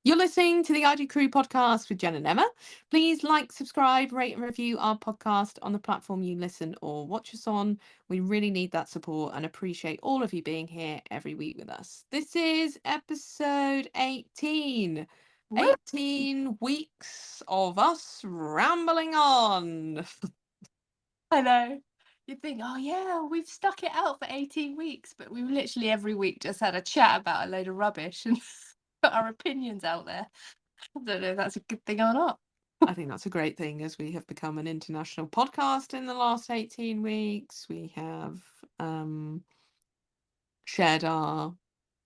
You're listening to the IG Crew podcast with Jen and Emma. Please like, subscribe, rate, and review our podcast on the platform you listen or watch us on. We really need that support and appreciate all of you being here every week with us. This is episode 18. Woo! 18 weeks of us rambling on. I know. You'd think, oh yeah, we've stuck it out for 18 weeks, but we've literally every week just had a chat about a load of rubbish and put our opinions out there. I don't know if that's a good thing or not. I think that's a great thing as we have become an international podcast in the last 18 weeks. We have shared our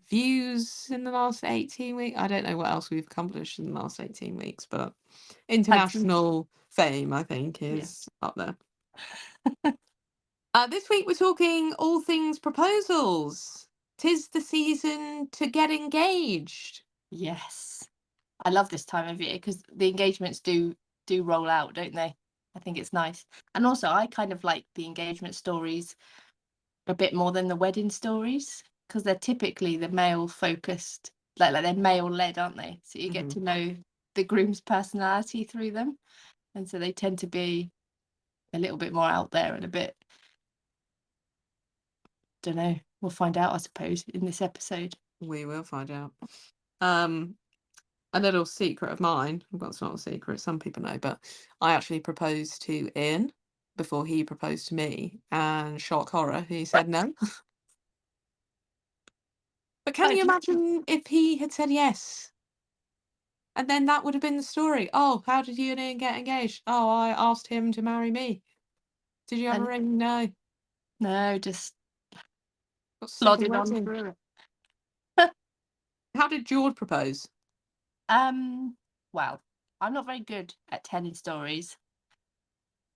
views in the last 18 weeks. I don't know what else we've accomplished in the last 18 weeks, but Had some, international fame, I think, yeah. is up there. This week we're talking all things proposals. 'Tis the season to get engaged. Yes. I love this time of year because the engagements do roll out, don't they? I think it's nice. And also I kind of like the engagement stories a bit more than the wedding stories because they're typically the male focused, like they're male led, aren't they? So you get Mhm. to know the groom's personality through them, and so they tend to be a little bit more out there and a bit, don't know, we'll find out I suppose in this episode. We will find out. A little secret of mine. Well, it's not a secret, some people know, but I actually proposed to Ian before he proposed to me, and shock horror, he said no. But can But you just, imagine if he had said yes? And then that would have been the story. Oh, how did you and Ian get engaged? Oh, I asked him to marry me. Did you have a and ring? No. no, just Got sick of plodding on waiting. through it. How did George propose? Well, I'm not very good at telling stories,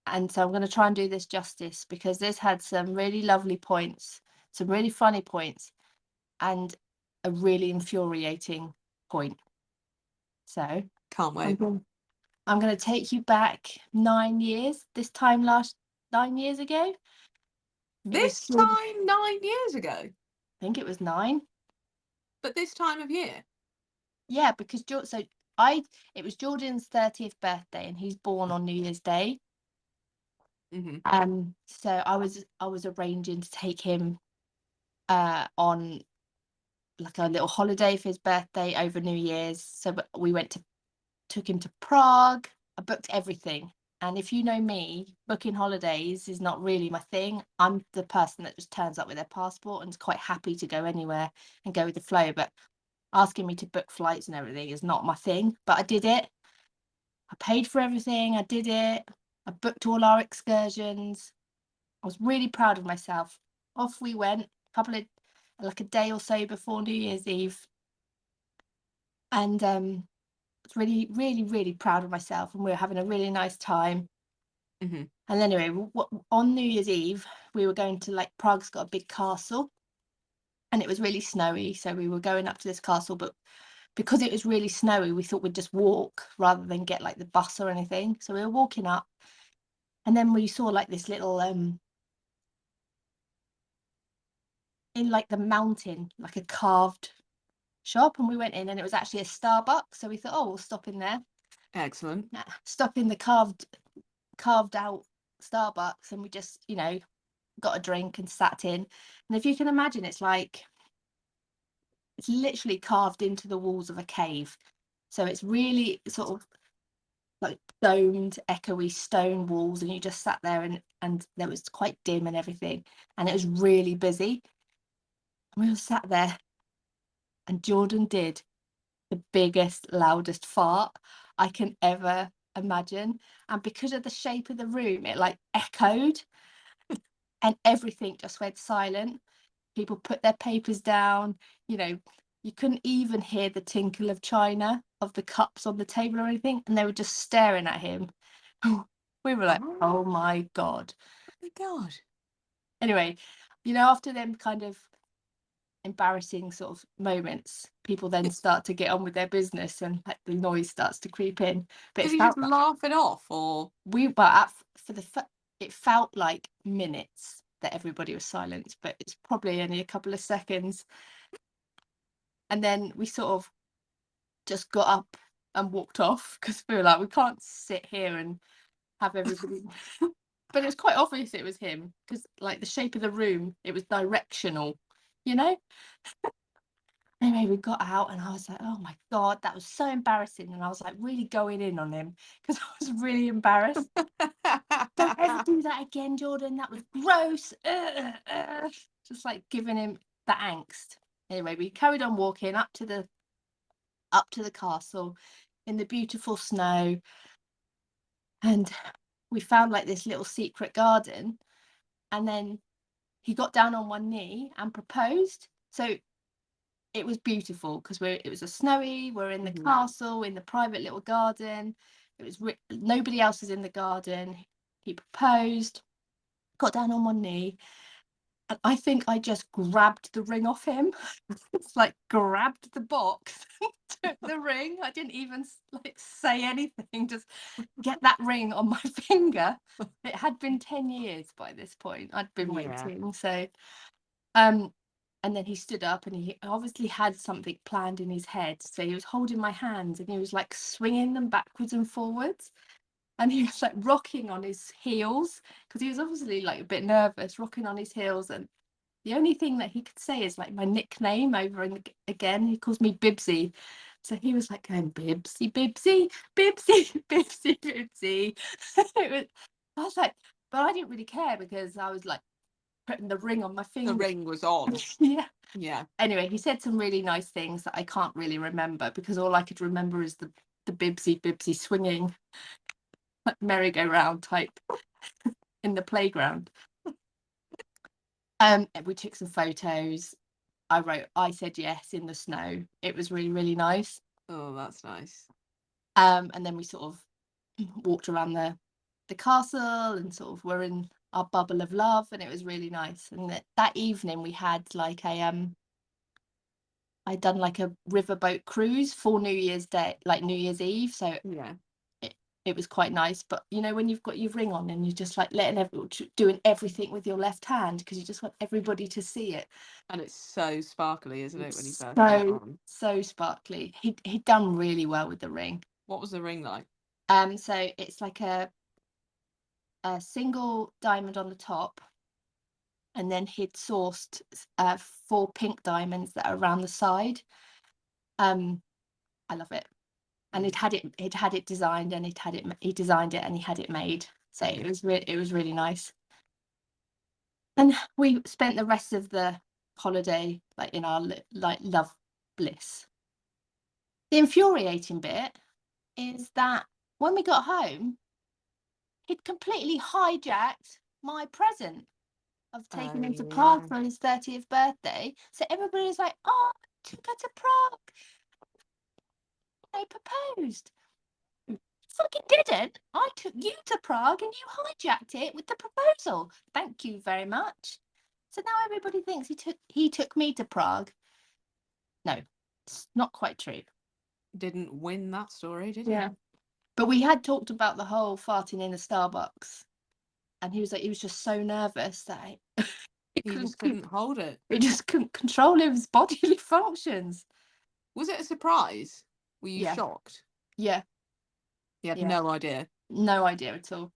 and so I'm going to try and do this justice because this had some really lovely points, some really funny points, and a really infuriating point. So Can't I'm wait. going, I'm going to take you back 9 years. This time last 9 years ago, it was This George. time 9 years ago, I think it was 9. but this time of year. Yeah, because George. So it was Jordan's 30th birthday, and he's born on New Year's Day. Hmm. So I was arranging to take him on like a little holiday for his birthday over New Year's. So we took him to Prague. I booked everything. And if you know me, booking holidays is not really my thing. I'm the person that just turns up with their passport and is quite happy to go anywhere and go with the flow. But asking me to book flights and everything is not my thing. But I did it. I paid for everything. I did it. I booked all our excursions. I was really proud of myself. Off we went, like a day or so before New Year's Eve. And was really, really, really proud of myself, and we were having a really nice time. Hmm. And anyway, on New Year's Eve, we were going to, like, Prague's got a big castle, and it was really snowy, so we were going up to this castle, but because it was really snowy, we thought we'd just walk rather than get like the bus or anything. So we were walking up, and then we saw like this little in like the mountain, like a carved shop, and we went in, and it was actually a Starbucks. So we thought, oh, we'll stop in there. Excellent. Stop in the carved out Starbucks, and we just, got a drink and sat in. And if you can imagine, it's literally carved into the walls of a cave. So it's really sort of like domed, echoey stone walls, and you just sat there, and there was quite dim and everything, and it was really busy. And we all sat there, and Jordan did the biggest, loudest fart I can ever imagine. And because of the shape of the room, it like echoed, and everything just went silent. People put their papers down, you couldn't even hear the tinkle of china, of the cups on the table or anything, and they were just staring at him. We were like, Oh oh my God. my God. Anyway, after them kind of embarrassing sort of moments, people then start to get on with their business, and like the noise starts to creep in. But Did it he just felt like laugh it off, or it felt like minutes that everybody was silent, but it's probably only a couple of seconds. And then we sort of just got up and walked off because we were like, we can't sit here and have everybody. But it was quite obvious it was him because, like, the shape of the room, it was directional, you know. Anyway, we got out and I was like, oh my God, that was so embarrassing. And I was like really going in on him because I was really embarrassed. Don't ever do that again, Jordan. That was gross. Just like giving him the angst. Anyway, we carried on walking up to the castle in the beautiful snow. And we found like this little secret garden. And then he got down on one knee and proposed. So it was beautiful because it was we're in the castle, in the private little garden. It was nobody else was in the garden. He proposed, got down on one knee, and I think I just grabbed the ring off him. It's like grabbed the box, took the ring. I didn't even like say anything, just get that ring on my finger. It had been 10 years by this point. I'd been waiting. So and then he stood up and he obviously had something planned in his head. So he was holding my hands and he was like swinging them backwards and forwards. And he was like rocking on his heels because he was obviously like a bit nervous, rocking on his heels. And the only thing that he could say is like my nickname over and again. He calls me Bibsy. So he was like going, Bibsy, Bibsy, Bibsy, Bibsy, Bibsy. I was like, but I didn't really care because I was like, putting the ring on my finger. The ring was on. Yeah. Anyway, he said some really nice things that I can't really remember because all I could remember is the Bibsy swinging like merry-go-round type in the playground. We took some photos. I said yes in the snow. It was really, really nice. Oh, that's nice. And then we sort of walked around the castle and sort of were in our bubble of love, and it was really nice. And that evening we had like I'd done like a riverboat cruise for New Year's Day, like New Year's Eve. So it was quite nice. But you know, when you've got your ring on and you're just like doing everything with your left hand because you just want everybody to see it. And it's so sparkly, isn't it, when you first put it on? So sparkly. He'd done really well with the ring. What was the ring like? So it's like a single diamond on the top, and then he'd sourced 4 pink diamonds that are around the side. I love it. And he'd had it designed, and he designed it and he had it made. So it was really nice. And we spent the rest of the holiday like in our like love bliss. The infuriating bit is that when we got home, he'd completely hijacked my present of taking him to Prague for his 30th birthday. So everybody was like, oh, I took her to Prague. They proposed. Fucking didn't. I took you to Prague and you hijacked it with the proposal. Thank you very much. So now everybody thinks he took me to Prague. No, it's not quite true. Didn't win that story, did you? Yeah. But we had talked about the whole farting in the Starbucks. And he was just so nervous that he just couldn't hold it. He just couldn't control his bodily functions. Was it a surprise? Were you shocked? Yeah. You had no idea? No idea at all.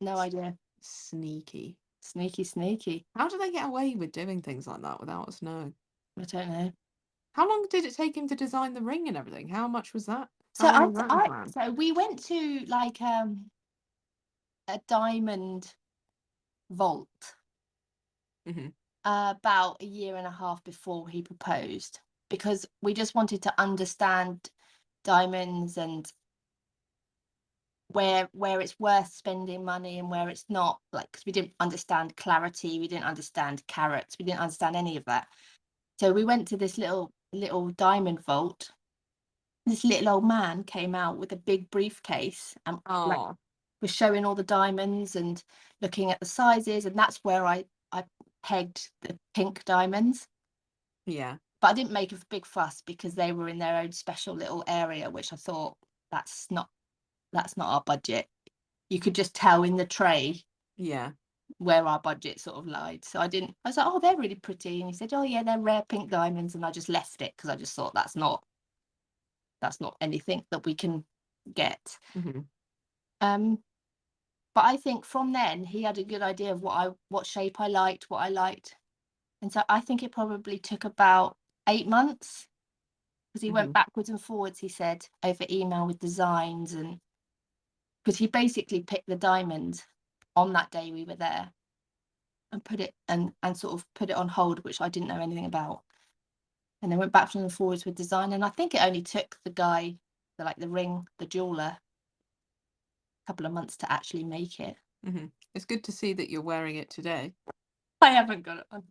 No idea. Sneaky. Sneaky. How do they get away with doing things like that without us knowing? I don't know. How long did it take him to design the ring and everything? How much was that? So we went to like a diamond vault about a year and a half before he proposed, because we just wanted to understand diamonds and where it's worth spending money and where it's not, like, because we didn't understand clarity, we didn't understand carats, we didn't understand any of that. So we went to this little diamond vault. This little old man came out with a big briefcase and like was showing all the diamonds and looking at the sizes, and that's where I pegged the pink diamonds. Yeah. But I didn't make a big fuss because they were in their own special little area, which I thought that's not our budget. You could just tell in the tray where our budget sort of lied. So I was like, oh, they're really pretty. And he said, oh yeah, they're rare pink diamonds. And I just left it because I just thought that's not that's not anything that we can get. Mhm. But I think from then he had a good idea of what shape I liked, what I liked. And so I think it probably took about 8 months, because he went Mhm. backwards and forwards, he said, over email with designs, and because he basically picked the diamond on that day we were there and put it and sort of put it on hold, which I didn't know anything about. And then went backwards and forwards with design. And I think it only took the guy, the jeweler, a couple of months to actually make it. Mhm. It's good to see that you're wearing it today. I haven't got it on.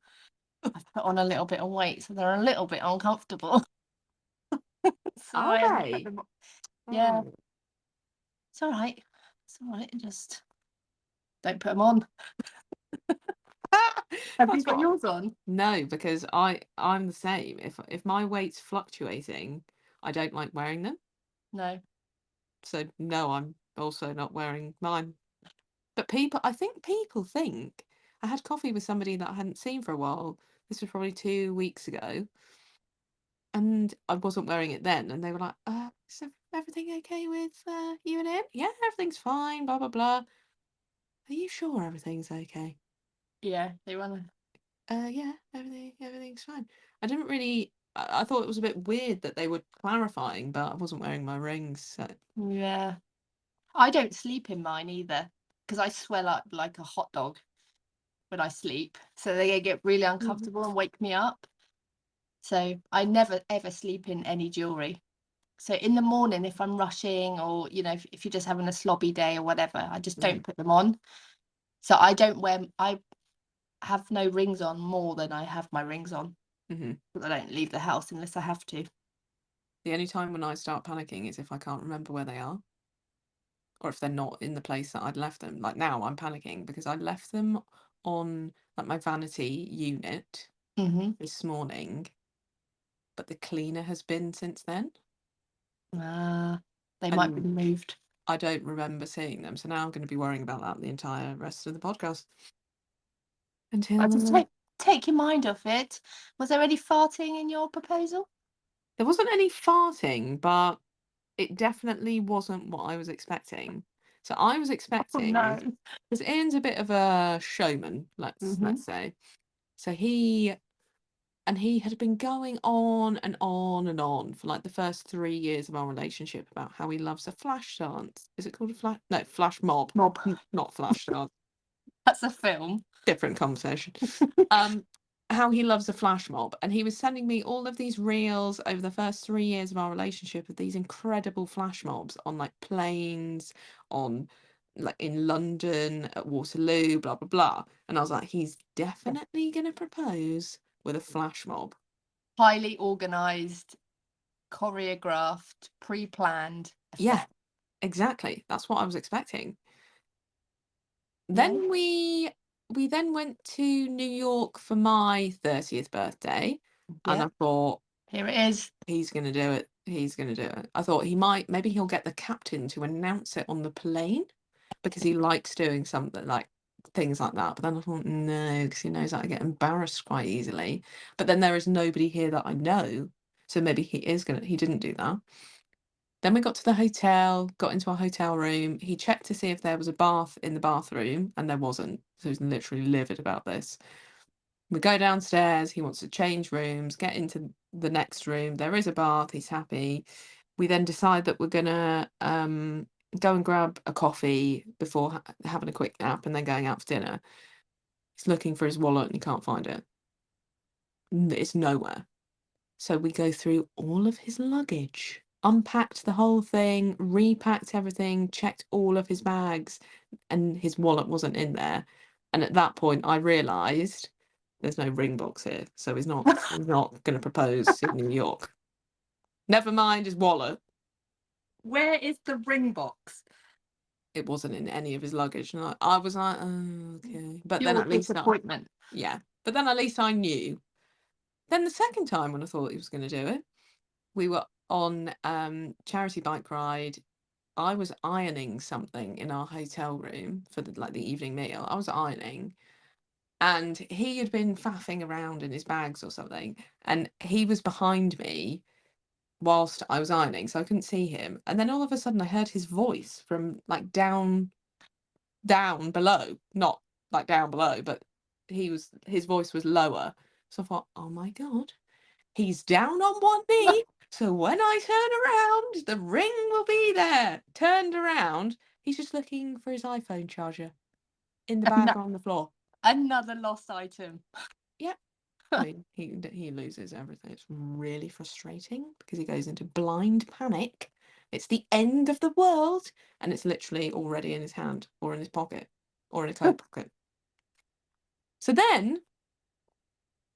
I've put on a little bit of weight, so they're a little bit uncomfortable. So Are I haven't put they? them on. Yeah, Oh. it's all right. It's all right. Just don't put them on. Have you That's got what. yours on? No, because I'm the same. If my weight's fluctuating, I don't like wearing them. No. So no, I'm also not wearing mine. But I think people think. I had coffee with somebody that I hadn't seen for a while. This was probably 2 weeks ago, and I wasn't wearing it then, and they were like, "Is everything okay with you and him? Yeah, everything's fine. Blah blah blah. Are you sure everything's okay? Yeah, they run. Yeah, everything's fine." I didn't really. I thought it was a bit weird that they were clarifying, but I wasn't wearing my rings, so. Yeah. I don't sleep in mine either, because I swell up like a hot dog when I sleep. So they get really Mhm. uncomfortable and wake me up. So I never ever sleep in any jewelry. So in the morning, if I'm rushing, or if you're just having a slobby day or whatever, I just don't Mhm. put them on. So I don't wear. I have no rings on more than I have my rings on. Mhm. But I don't leave the house unless I have to. The only time when I start panicking is if I can't remember where they are, or if they're not in the place that I'd left them. Like now, I'm panicking because I left them on like my vanity unit Hmm. this morning, but the cleaner has been since then, They might be and moved. I don't remember seeing them. So now I'm going to be worrying about that the entire rest of the podcast I just until take your mind off it. Was there any farting in your proposal? there wasn't any farting, but it definitely wasn't what I was expecting. So I was Oh expecting, no. because Ian's a bit of a showman, Hmm. let's say. So he had been going on and on and on for like the first 3 years of our relationship about how he loves a flash dance. Is it called a flash? No, flash mob. Mob. Not flash dance. That's a film. Different conversation. Um, how he loves a flash mob, and he was sending me all of these reels over the first 3 years of our relationship of these incredible flash mobs on like planes, on like in London at Waterloo, blah blah blah. And I was like, he's definitely gonna propose with a flash mob. Highly organized, choreographed, pre-planned Yeah, affair. exactly. That's what I was expecting. Yeah. Then we then went to New York for my 30th birthday, and Yeah. I thought, Here it is. he's gonna do it. He's gonna do it. I thought maybe he'll get the captain to announce it on the plane because he likes doing something like things like that. But then I thought, no, because he knows that I get embarrassed quite easily. But then there is nobody here that I know. So maybe he didn't do that. Then we got to the hotel, got into our hotel room. He checked to see if there was a bath in the bathroom, and there wasn't. So he was literally livid about this. We go downstairs, he wants to change rooms, get into the next room. There is a bath, he's happy. We then decide that we're gonna go and grab a coffee before having a quick nap and then going out for dinner. He's looking for his wallet and he can't find it. It's nowhere. So we go through all of his luggage, unpacked the whole thing, repacked everything, checked all of his bags, and his wallet wasn't in there. And at that point, I realised there's no ring box here, so he's not going to propose in New York. Never mind his wallet; Where is the ring box? it wasn't in any of his luggage, and I was like, oh, okay. But then Pure at least disappointment. yeah. But then at least I knew. Then the second time when I thought he was going to do it, we were on charity bike ride. I was ironing something in our hotel room for the evening meal. I was ironing, and he had been faffing around in his bags or something, and he was behind me whilst I was ironing, so I couldn't see him. And then all of a sudden I heard his voice from like down below, not like down below, but his voice was lower. So I thought, oh my God, he's down on one knee. So when I turn around, the ring will be there. Turned around, he's just looking for his iPhone charger in the bag on the floor. Another lost item. Yep. I mean, he loses everything. It's really frustrating because he goes into blind panic. It's the end of the world, and it's literally already in his hand or in his pocket or in a coat pocket. So then,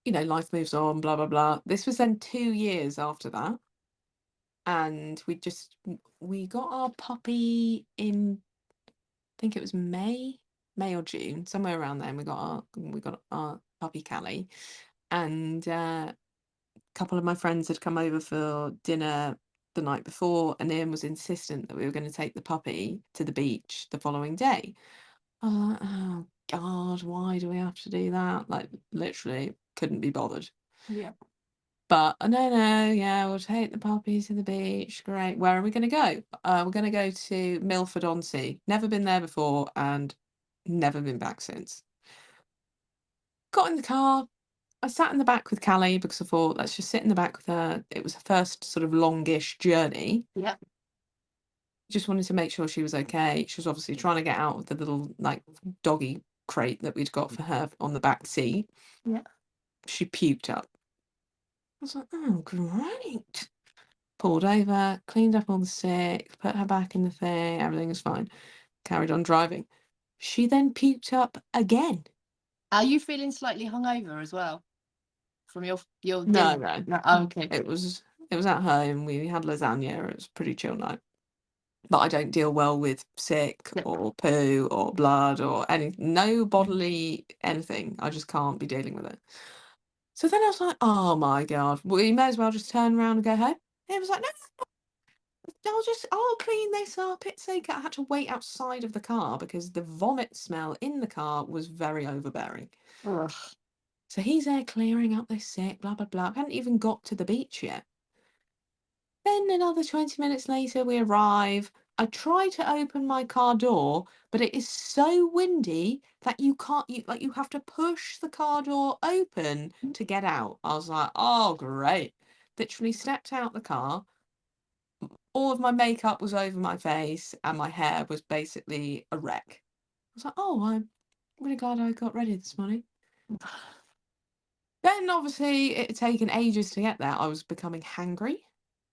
life moves on, blah, blah, blah. This was then 2 years after that. And we got our puppy in, I think it was May or June, somewhere around then. We got our puppy Callie, and a couple of my friends had come over for dinner the night before, and Ian was insistent that we were going to take the puppy to the beach the following day. I was like, oh God, why do we have to do that? Like, literally couldn't be bothered. Yeah. But no, yeah, we'll take the puppy to the beach. Great. Where are we going to go? We're going to go to Milford-on-Sea. Never been there before and never been back since. Got in the car. I sat in the back with Callie because I thought, let's just sit in the back with her. It was her first sort of longish journey. Yeah. Just wanted to make sure she was okay. She was obviously trying to get out of the little like doggy crate that we'd got for her on the back seat. Yeah. She puked up. I was like, oh, great. Pulled over, cleaned up all the sick, put her back in the thing, everything was fine. Carried on driving. She then puked up again. Are you feeling slightly hungover as well from your No, dinner? no. No. Oh, okay. It was at home. We had lasagna. It was a pretty chill night. But I don't deal well with sick Yep. or poo or blood or no bodily anything. I just can't be dealing with it. So then I was like, oh my God, we may as well just turn around and go home. He was like, no, I'll clean this up. It's okay. I had to wait outside of the car because the vomit smell in the car was very overbearing. Ugh. So he's there clearing up this sick, blah, blah, blah. I hadn't even got to the beach yet. Then another 20 minutes later, we arrive. I try to open my car door, but it is so windy that you can't, you have to push the car door open to get out. I was like, oh, great. Literally stepped out the car. All of my makeup was over my face and my hair was basically a wreck. I was like, oh, I'm really glad I got ready this morning. Then obviously it had taken ages to get there. I was becoming hangry.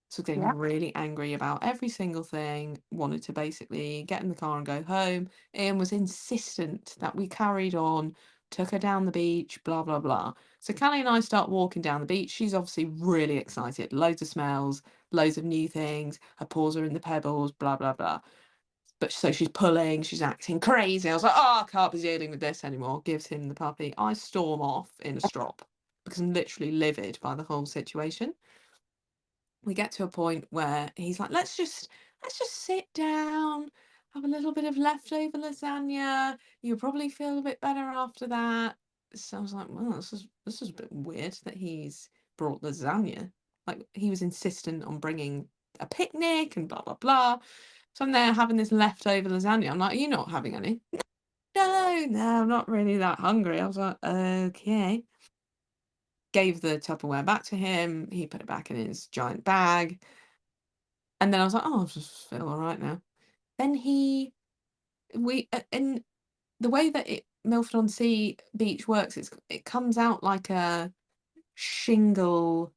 So getting Yeah. really angry about every single thing, wanted to basically get in the car and go home. Ian was insistent that we carried on, took her down the beach, blah, blah, blah. So Callie and I start walking down the beach. She's obviously really excited. Loads of smells, loads of new things. Her paws are in the pebbles, blah, blah, blah. But so she's pulling, she's acting crazy. I was like, oh, I can't be dealing with this anymore. Gives him the puppy. I storm off in a strop because I'm literally livid by the whole situation. We get to a point where he's like, let's just sit down, have a little bit of leftover lasagna. You'll probably feel a bit better after that. So I was like, well, this is a bit weird that he's brought lasagna. Like he was insistent on bringing a picnic and blah blah blah. So I'm there having this leftover lasagna. I'm like, are you not having any? No, I'm not really that hungry. I was like, okay. Gave the Tupperware back to him. He put it back in his giant bag. And then I was like, oh, I just feel all right now. Then in the way that Milford-on-Sea beach works, it comes out like a shingle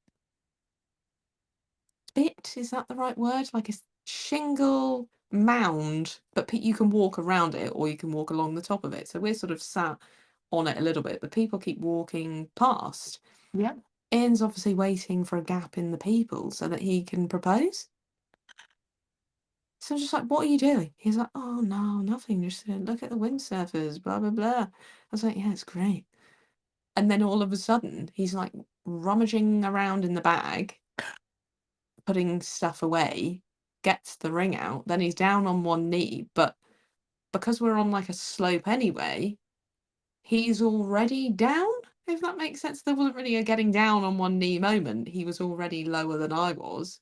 bit. Is that the right word? Like a shingle mound, but you can walk around it or you can walk along the top of it. So we're sort of sat on it a little bit, but people keep walking past. Yeah. Ian's obviously waiting for a gap in the people so that he can propose. So I'm just like, what are you doing? He's like, oh no, nothing. Just look at the windsurfers, blah blah blah. I was like, yeah, it's great. And then all of a sudden, he's like rummaging around in the bag, putting stuff away, gets the ring out. Then he's down on one knee, but because we're on like a slope anyway, he's already down. If that makes sense, there wasn't really a getting down on one knee moment. He was already lower than I was.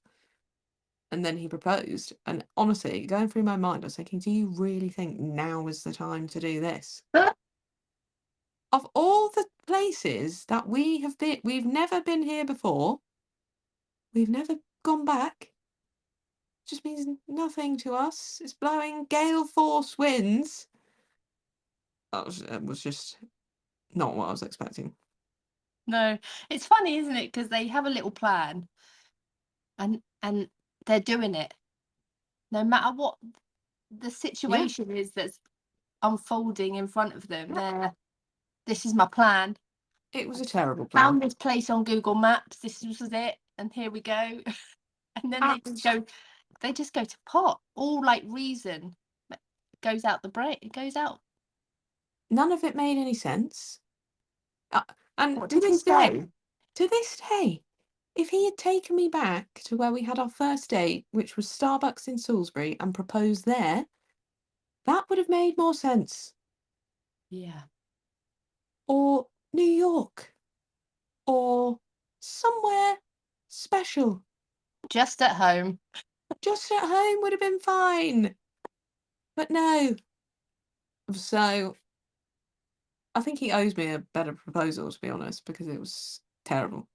And then he proposed. And honestly, going through my mind, I was thinking, do you really think now is the time to do this? Of all the places that we have been, we've never been here before. We've never gone back. Just means nothing to us. It's blowing gale force winds. It was just not what I was expecting. No, it's funny, isn't it? Because they have a little plan, and they're doing it, no matter what the situation is that's unfolding in front of them. This is my plan. It was a terrible plan. Found this place on Google Maps. This was it, and here we go. And then they just go to pot. All like reason goes out the brain. It goes out. None of it made any sense. And What to did he this say? day, if he had taken me back to where we had our first date, which was Starbucks in Salisbury, and proposed there, that would have made more sense. Yeah. Or New York. Or somewhere special. Just at home. Just at home would have been fine. But no. So I think he owes me a better proposal, to be honest, because it was terrible.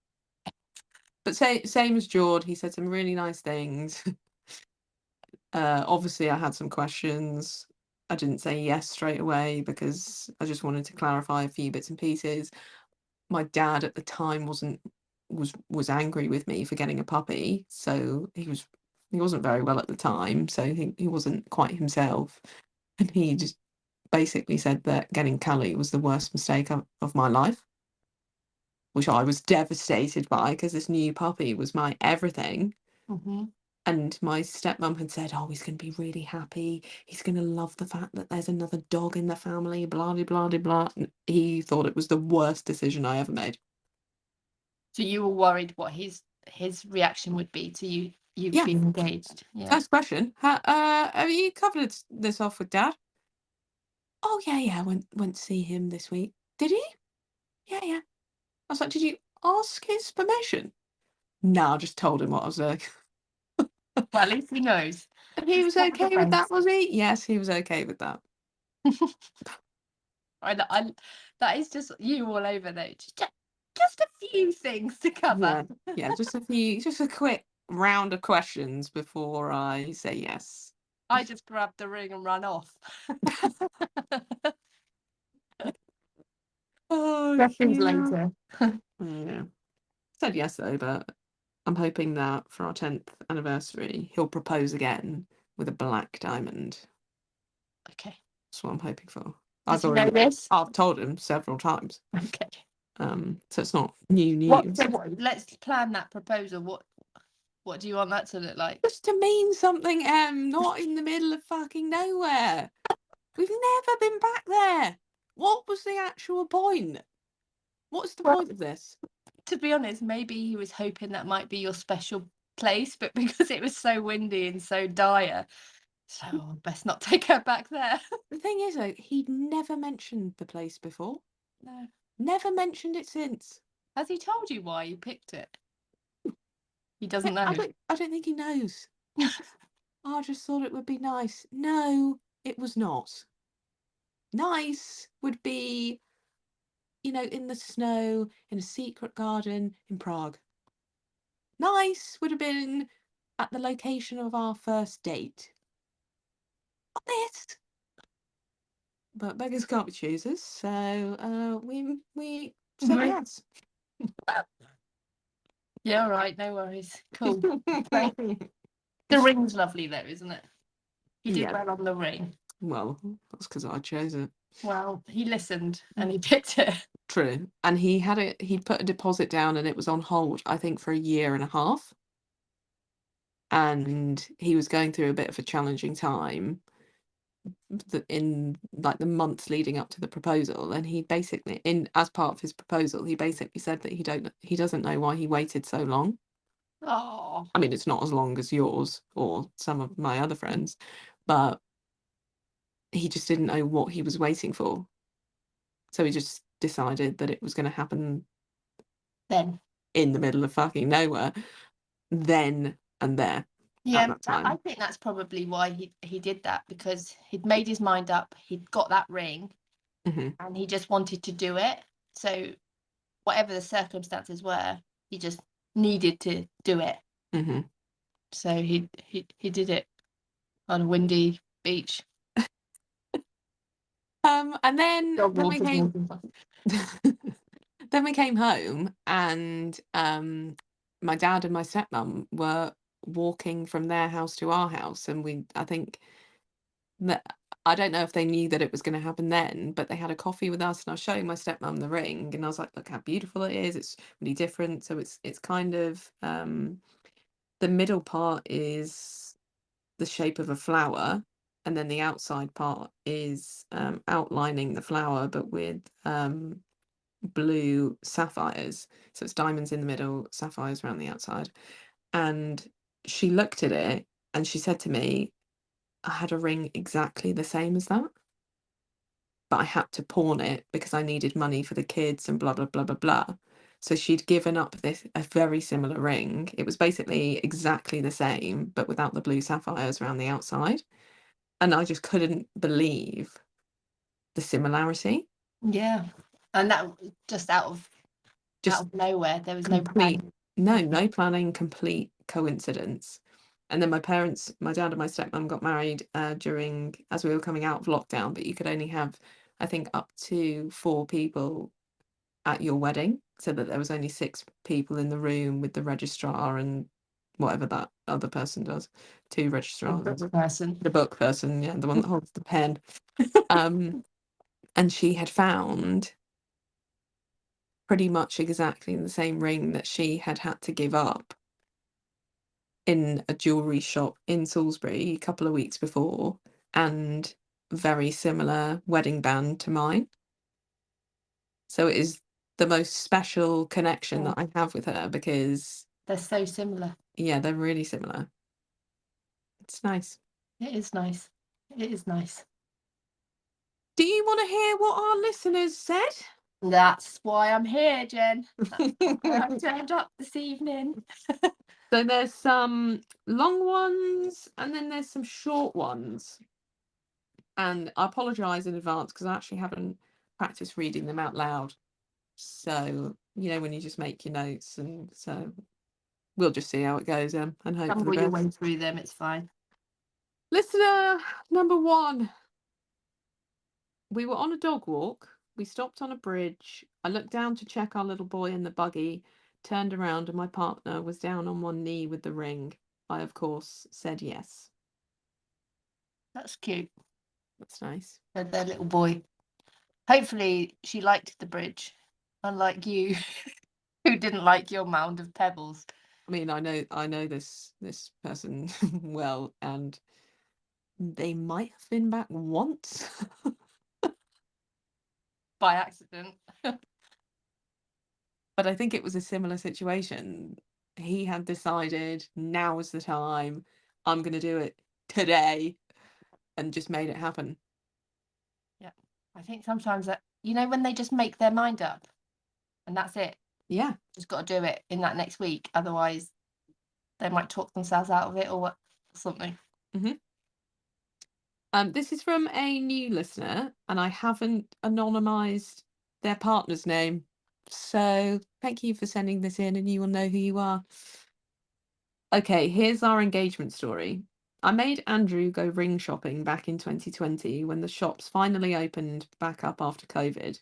But same as Jord, he said some really nice things. Obviously, I had some questions. I didn't say yes straight away because I just wanted to clarify a few bits and pieces. My dad at the time was angry with me for getting a puppy, so he wasn't very well at the time, so he wasn't quite himself, and he just basically said that getting Callie was the worst mistake of my life, which I was devastated by because this new puppy was my everything. Mm-hmm. And my stepmom had said, oh, he's going to be really happy. He's going to love the fact that there's another dog in the family, blah, blah, blah, blah. And he thought it was the worst decision I ever made. So you were worried what his reaction would be to you Yeah. being engaged. Yeah. First question. Have you covered this off with Dad? Oh, yeah. Went to see him this week. Did he? Yeah. I was like, did you ask his permission? No, I just told him what I was doing. Well, at least he knows. And he was okay with that, was he? Yes, he was okay with that. That is just you all over though. Just a few things to cover. Yeah, just a quick round of questions before I say yes. I just grabbed the ring and ran off. Oh, Questions later. Yeah. Said yes though, but I'm hoping that for our 10th anniversary, he'll propose again with a black diamond. Okay. That's what I'm hoping for. Does he know this? I've told him several times. Okay. So it's not new news. Let's plan that proposal. What do you want that to look like? Just to mean something, not in the middle of fucking nowhere. We've never been back there. What was the actual point? What's the point of this? To be honest, maybe he was hoping that might be your special place, but because it was so windy and so dire, so best not take her back there. The thing is, though, he'd never mentioned the place before. No. Never mentioned it since. Has he told you why you picked it? He doesn't know. I don't think he knows. I just thought it would be nice. No, it was not. Nice would be, in the snow, in a secret garden in Prague. Nice would have been at the location of our first date. Not this. But beggars can't be choosers, so we said yes. Yeah, all right, no worries. Cool. The ring's lovely though, isn't it? He did well on the ring. Well, that's because I chose it. Well, he listened and he picked it. True. And he'd put a deposit down and it was on hold, I think, for a year and a half. And he was going through a bit of a challenging time in like the months leading up to the proposal. And he basically, as part of his proposal, he basically said that he doesn't know why he waited so long. Oh. I mean, it's not as long as yours or some of my other friends, but he just didn't know what he was waiting for. So he just decided that it was going to happen then in the middle of fucking nowhere, then and there. Yeah, that I time. think that's probably why he did that, because he'd made his mind up, he'd got that ring, Hmm. and he just wanted to do it. So whatever the circumstances were, he just needed to do it. Hmm. So he did it on a windy beach. And then Dog then we walkers came walking past. then we came home, and my dad and my stepmom were walking from their house to our house, and I think that, I don't know if they knew that it was going to happen then, but they had a coffee with us, and I was showing my stepmom the ring, and I was like, look how beautiful it is. It's really different. So it's kind of the middle part is the shape of a flower, and then the outside part is outlining the flower, but with blue sapphires. So it's diamonds in the middle, sapphires around the outside. And she looked at it and she said to me, I had a ring exactly the same as that, but I had to pawn it because I needed money for the kids and blah, blah, blah, blah, blah. So she'd given up a very similar ring. It was basically exactly the same, but without the blue sapphires around the outside. And I just couldn't believe the similarity. Yeah, and that was just out Just of nowhere. There was no complete, plan. no planning, complete coincidence. And then my dad and my stepmom got married during, as we were coming out of lockdown, but you could only have, I think, up to 4 people at your wedding, so that there was only 6 people in the room with the registrar and whatever that other person does, 2 A registrars, book person. the book person, yeah, the one that holds the pen. And she had found pretty much exactly the same ring that she had to give up in a jewelry shop in Salisbury a couple of weeks before, and very similar wedding band to mine. So it is the most special connection Yeah, that I have with her, because they're so similar. yeah, they're really similar. It's nice. It is nice. It is nice. Do you want to hear what our listeners said? That's why I'm here, Jen. That's why I turned up this evening. So there's some long ones and then there's some short ones. And I apologise in advance because I actually haven't practiced reading them out loud. So, when you just make your notes, and so we'll just see how it goes, and hope for the Stumble your way best. through them, it's fine. Listener number 1. We were on a dog walk. We stopped on a bridge. I looked down to check our little boy in the buggy, turned around, and my partner was down on one knee with the ring. I, of course, said yes. That's cute. That's nice. Their little boy. Hopefully she liked the bridge, unlike you, who didn't like your mound of pebbles. I mean, I know this person well, and they might have been back once. By accident. But I think it was a similar situation. He had decided now is the time. I'm going to do it today, and just made it happen. Yeah. I think sometimes that, when they just make their mind up and that's it. Yeah. Just got to do it in that next week. Otherwise, they might talk themselves out of it or something. Hmm. This is from a new listener, and I haven't anonymized their partner's name. So thank you for sending this in, and you will know who you are. Okay, here's our engagement story. I made Andrew go ring shopping back in 2020 when the shops finally opened back up after COVID.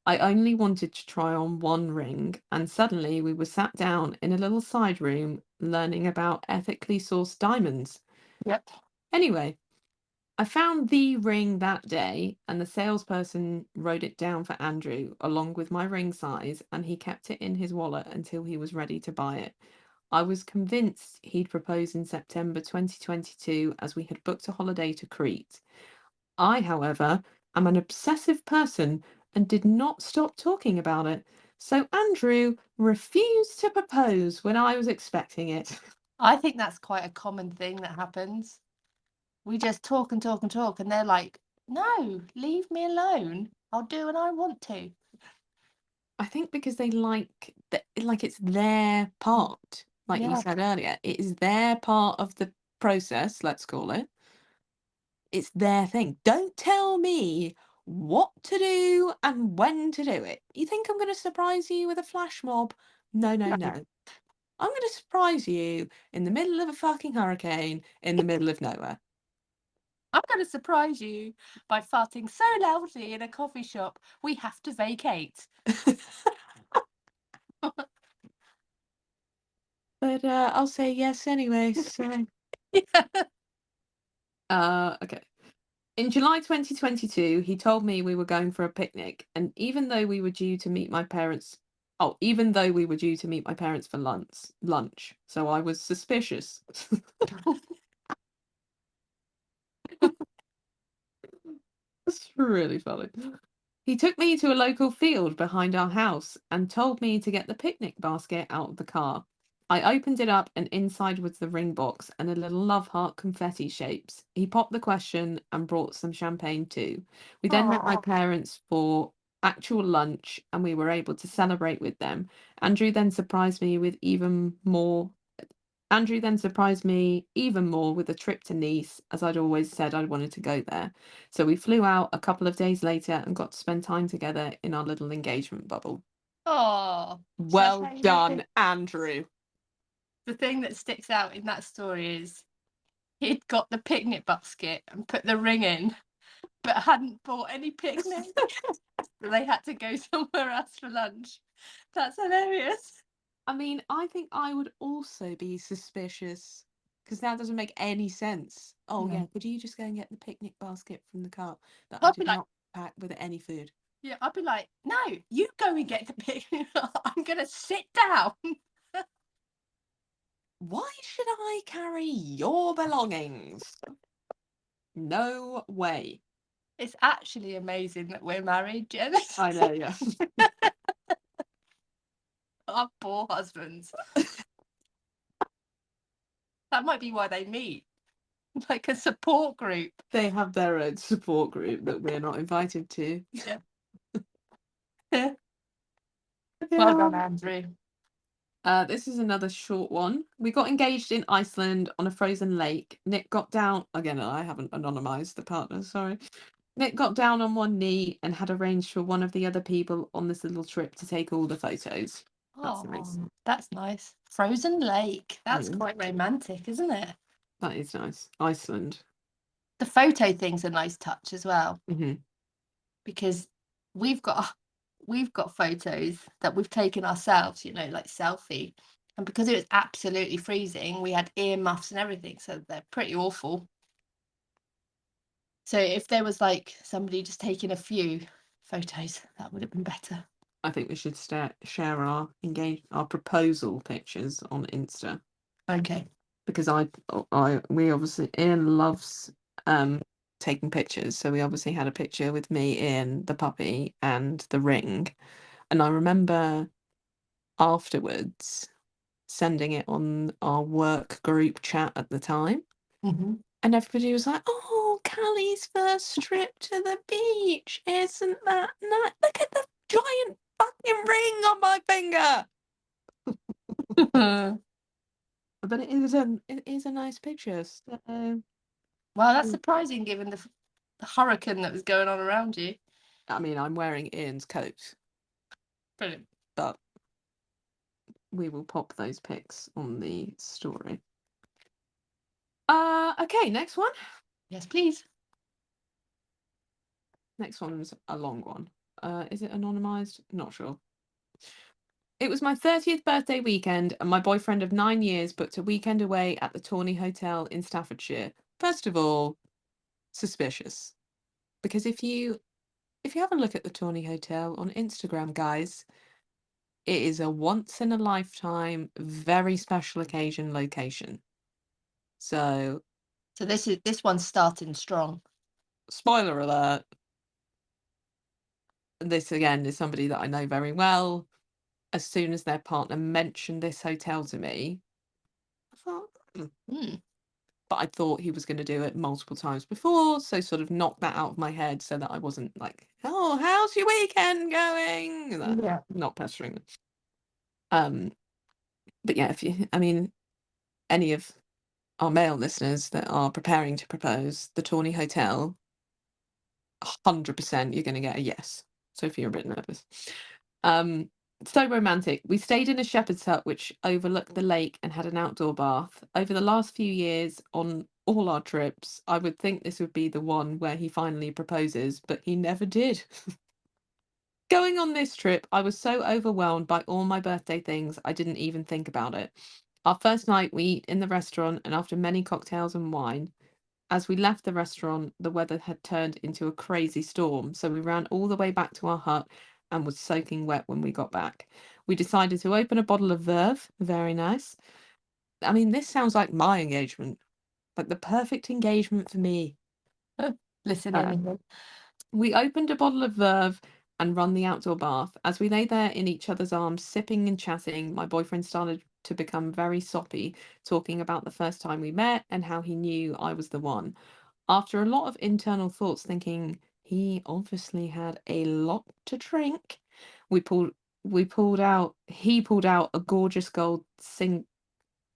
I only wanted to try on one ring, and suddenly we were sat down in a little side room learning about ethically sourced diamonds. Yep. Anyway, I found the ring that day, and the salesperson wrote it down for Andrew along with my ring size, and he kept it in his wallet until he was ready to buy it. I was convinced he'd propose in September 2022 as we had booked a holiday to Crete. I, however, am an obsessive person and did not stop talking about it. So Andrew refused to propose when I was expecting it. I think that's quite a common thing that happens. We just talk and talk and talk, and they're like, no, leave me alone. I'll do what I want to. I think because they like it's their part, like you Yeah. said earlier. It is their part of the process, let's call it. It's their thing. Don't tell me what to do and when to do it. You think I'm going to surprise you with a flash mob? No, no, No, no. I'm going to surprise you in the middle of a fucking hurricane in the middle of nowhere. I'm going to surprise you by farting so loudly in a coffee shop, we have to vacate. But I'll say yes anyway. So, okay. In July 2022, he told me we were going for a picnic, and even though we were due to meet my parents, even though we were due to meet my parents for lunch, so I was suspicious. It's really funny. He took me to a local field behind our house and told me to get the picnic basket out of the car. I opened it up, and inside was the ring box and a little love heart confetti shapes. He popped the question and brought some champagne too. We then met my Aw. parents for actual lunch and we were able to celebrate with them. Andrew then surprised me with even more Andrew then surprised me even more with a trip to Nice, as I'd always said I wanted to go there. So we flew out a couple of days later and got to spend time together in our little engagement bubble. Oh, Well done, Andrew. the thing that sticks out in that story is he'd got the picnic basket and put the ring in, but hadn't bought any picnic. So they had to go somewhere else for lunch. That's hilarious. I mean, I think I would also be suspicious because that doesn't make any sense. Oh, No. yeah, could you just go and get the picnic basket from the car that I I'd be did like, not pack with any food? yeah, I'd be like, no, you go and get the picnic. I'm gonna sit down. Why should I carry your belongings? No way. It's actually amazing that we're married, Jen. I know, yeah. Our poor husbands. That might be why they meet, like a support group. They have their own support group that we're not invited to. Yeah. Yeah. Well done, Andrew. This is another short one. We got engaged in Iceland on a frozen lake. Nick got down again. I haven't anonymized the partner. Sorry. Nick got down on one knee and had arranged for one of the other people on this little trip to take all the photos. That's nice. Oh, that's nice. Frozen lake. That's Mm, quite romantic, isn't it? that is nice. Iceland. The photo thing's a nice touch as well, Hmm. because we've got photos that we've taken ourselves, like selfie. And because it was absolutely freezing, we had earmuffs and everything, so they're pretty awful. So if there was like somebody just taking a few photos, that would have been better. I think we should share our proposal pictures on Insta. Okay. Because we obviously Ian loves taking pictures, so we obviously had a picture with me, Ian, the puppy, and the ring. And I remember afterwards sending it on our work group chat at the time, Mm-hmm. and everybody was like, "Oh, Callie's first trip to the beach, isn't that nice? Look at the giant fucking ring on my finger." But it is a nice picture. So, Well, that's surprising given the hurricane that was going on around you. I mean, I'm wearing Ian's coat, Brilliant. but we will pop those pics on the story. Okay, next one. Yes, please. Next one's a long one. Is it anonymized? Not sure. It was my 30th birthday weekend, and my boyfriend of 9 years booked a weekend away at the Tawny Hotel in Staffordshire. First of all, suspicious. Because if you have a look at the Tawny Hotel on Instagram, guys, it is a once in a lifetime, very special occasion location. So, this one's starting strong. spoiler alert. This again is somebody that I know very well. As soon as their partner mentioned this hotel to me, I thought, but I thought he was going to do it multiple times before, so sort of knocked that out of my head so that I wasn't like, "Oh, how's your weekend going?" Yeah. Not pestering them. But yeah, I mean, any of our male listeners that are preparing to propose, the Tawny Hotel, 100% you're going to get a yes. So if you're a bit nervous. So romantic. We stayed in a shepherd's hut which overlooked the lake and had an outdoor bath. Over the last few years, on all our trips, I would think this would be the one where he finally proposes, but he never did. Going on this trip, I was so overwhelmed by all my birthday things, I didn't even think about it. Our first night, we eat in the restaurant, and after many cocktails and wine, as we left the restaurant, the weather had turned into a crazy storm, so we ran all the way back to our hut and was soaking wet when we got back. We decided to open a bottle of Verve. Very nice. I mean, this sounds like my engagement, like the perfect engagement for me. Listen Uh, in. we opened a bottle of Verve and run the outdoor bath. As we lay there in each other's arms, sipping and chatting, my boyfriend started to become very soppy, talking about the first time we met and how he knew I was the one. After a lot of internal thoughts, thinking he obviously had a lot to drink, we pulled we pulled out he pulled out a gorgeous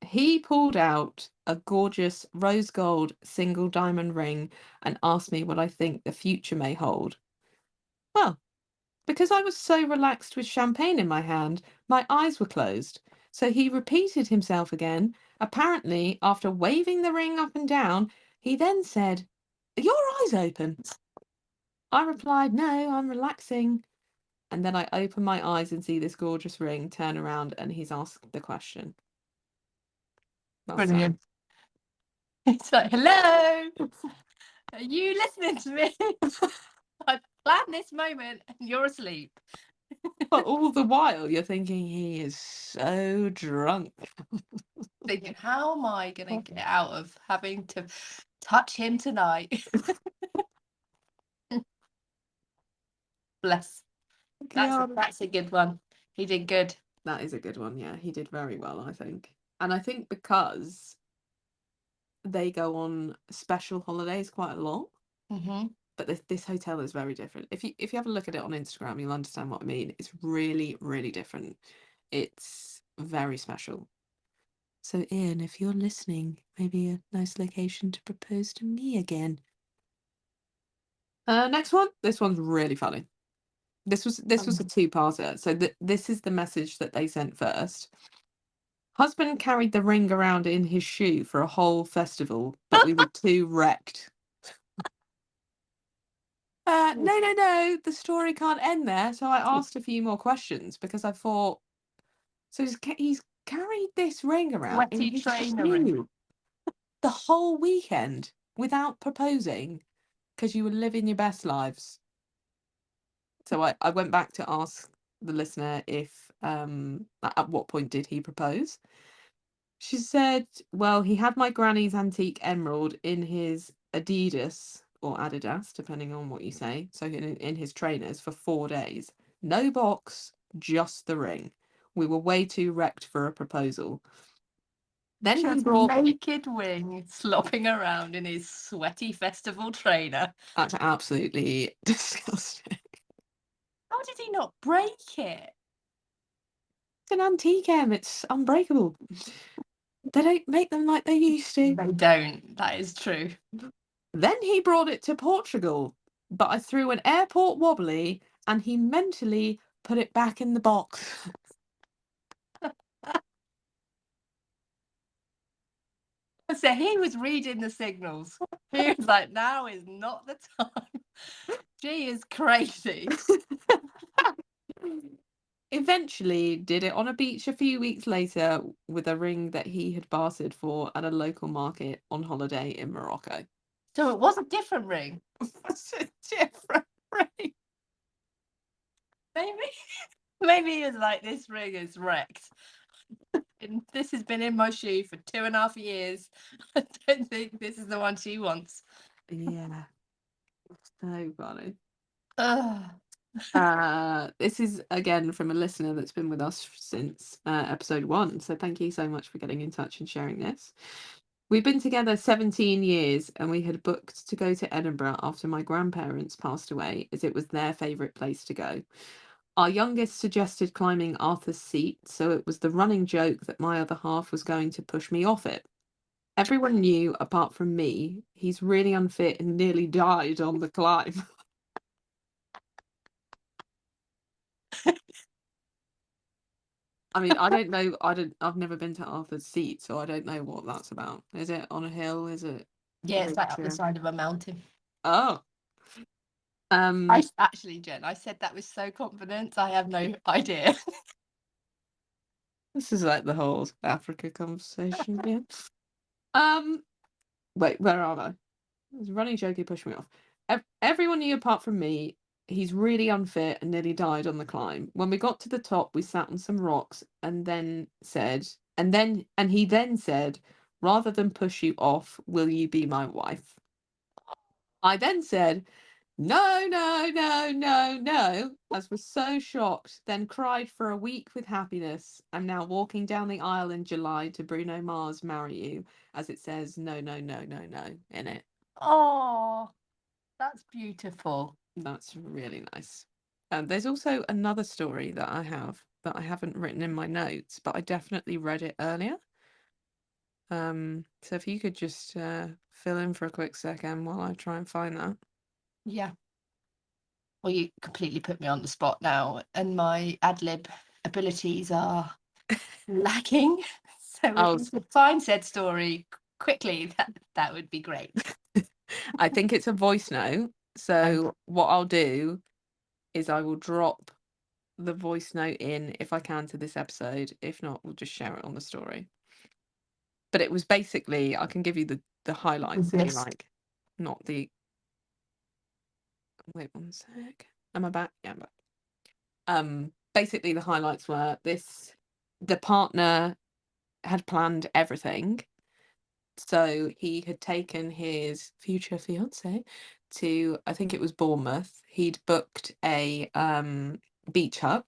he pulled out a gorgeous rose gold single diamond ring and asked me what I think the future may hold. Well, because I was so relaxed with champagne in my hand, my eyes were closed. So he repeated himself again. Apparently, after waving the ring up and down, he then said, "Are your eyes open?" I replied, "No, I'm relaxing." And then I open my eyes and see this gorgeous ring, turn around, and he's asked the question. That's Brilliant. It's like, hello, are you listening to me? I planned this moment and you're asleep. But all the while, you're thinking he is so drunk. Thinking, how am I going to get out of having to touch him tonight? Bless. That's a good one. He did good. That is a good one. Yeah, he did very well, I think. And I think because they go on special holidays quite a lot, Mm-hmm. but this hotel is very different. If you have a look at it on Instagram, you'll understand what I mean. It's really, really different. It's very special. So, Ian, if you're listening, maybe a nice location to propose to me again. Next one. This one's really funny. This was a two-parter. So this is the message that they sent first. Husband carried the ring around in his shoe for a whole festival, but we were too wrecked. No. The story can't end there. So I asked a few more questions because I thought, so he's carried this ring around in Sweaty his trainer ring. shoe the whole weekend without proposing because you were living your best lives. So I went back to ask the listener if at what point did he propose. She said, well, he had my granny's antique emerald in his Adidas or Adidas, depending on what you say. So in his trainers for 4 days. No box, just the ring. We were way too wrecked for a proposal. Then he Just brought naked wing slopping around in his sweaty festival trainer. That's absolutely disgusting. How did he not break it? It's an antique em, it's unbreakable. They don't make them like they used to. They don't. That is true. Then he brought it to Portugal, but I threw an airport wobbly and he mentally put it back in the box. So he was reading the signals. He was like, now is not the time. She is crazy. Eventually did it on a beach a few weeks later with a ring that he had bartered for at a local market on holiday in Morocco. So it was a different ring. It's a different ring. Maybe he was like, this ring is wrecked. And this has been in my shoe for 2.5 years. I don't think this is the one she wants. Yeah. So funny. Ugh. This is again from a listener that's been with us since episode 1. So thank you so much for getting in touch and sharing this. We've been together 17 years and we had booked to go to Edinburgh after my grandparents passed away, as it was their favourite place to go. Our youngest suggested climbing Arthur's Seat, so it was the running joke that my other half was going to push me off it. Everyone knew apart from me. He's really unfit and nearly died on the climb. I mean, I don't know. I've never been to Arthur's Seat, so I don't know what that's about. Is it on a hill? Is it Yeah, it's like up the nature? side of a mountain. Oh, Actually, Jen, I said that with so confidence. I have no idea. this is like the whole Africa conversation again. Wait, where am I? It's a running joke. He pushed me off. Everyone knew apart from me. He's really unfit and nearly died on the climb. When we got to the top, we sat on some rocks and he then said, rather than push you off, will you be my wife? I then said, no, no, no, no, no, as was so shocked, then cried for a week with happiness. I'm now walking down the aisle in July to Bruno Mars Marry You, as it says no, no, no, no, no in it. Oh, that's beautiful. That's really nice. There's also another story that I have that I haven't written in my notes, but I definitely read it earlier. So if you could just fill in for a quick second while I try and find that. Yeah. Well, you completely put me on the spot now, and my ad lib abilities are lacking. So if Oh, you could find said story quickly, that would be great. I think it's a voice note. So what I'll do is I will drop the voice note in if I can to this episode. If not, we'll just share it on the story. But it was basically, I can give you the highlights if you Yes. like, not the. Wait one sec. Am I back? Yeah, I'm back. Basically the highlights were the partner had planned everything. So he had taken his future fiance to, I think it was Bournemouth. He'd booked a beach hut.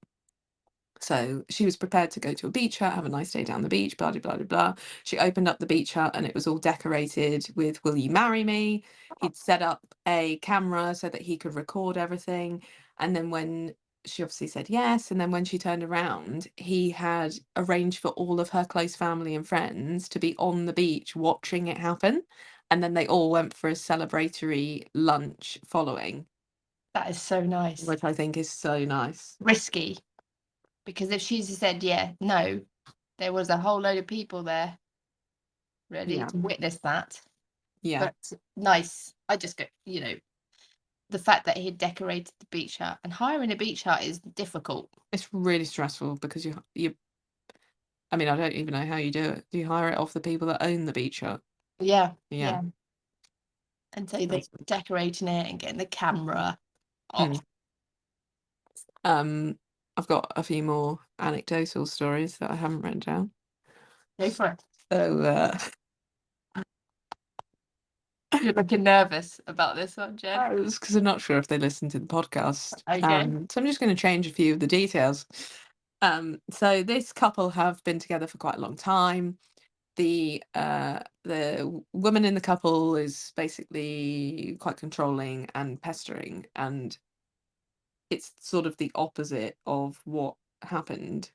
So she was prepared to go to a beach hut, have a nice day down the beach, blah, blah, blah, blah, blah. She opened up the beach hut and it was all decorated with "Will you marry me?" He'd set up a camera so that he could record everything. And then when she obviously said yes, and then when she turned around, he had arranged for all of her close family and friends to be on the beach watching it happen. And then they all went for a celebratory lunch following, That is so nice. which I think is so nice. Risky, because if she's said no, there was a whole load of people there ready Yeah. to witness that. Yeah. But nice. I just go, the fact that he had decorated the beach hut, and hiring a beach hut is difficult. It's really stressful because I mean, I don't even know how you do it. Do you hire it off the people that own the beach hut? Yeah. Yeah. And so they're That's decorating it and getting the camera. Oh, I've got a few more anecdotal stories that I haven't written down. go for it. So You're looking nervous about this one, Jen. it's because I'm not sure if they listen to the podcast. Okay. So I'm just going to change a few of the details. So this couple have been together for quite a long time. The woman in the couple is basically quite controlling and pestering, and it's sort of the opposite of what happened.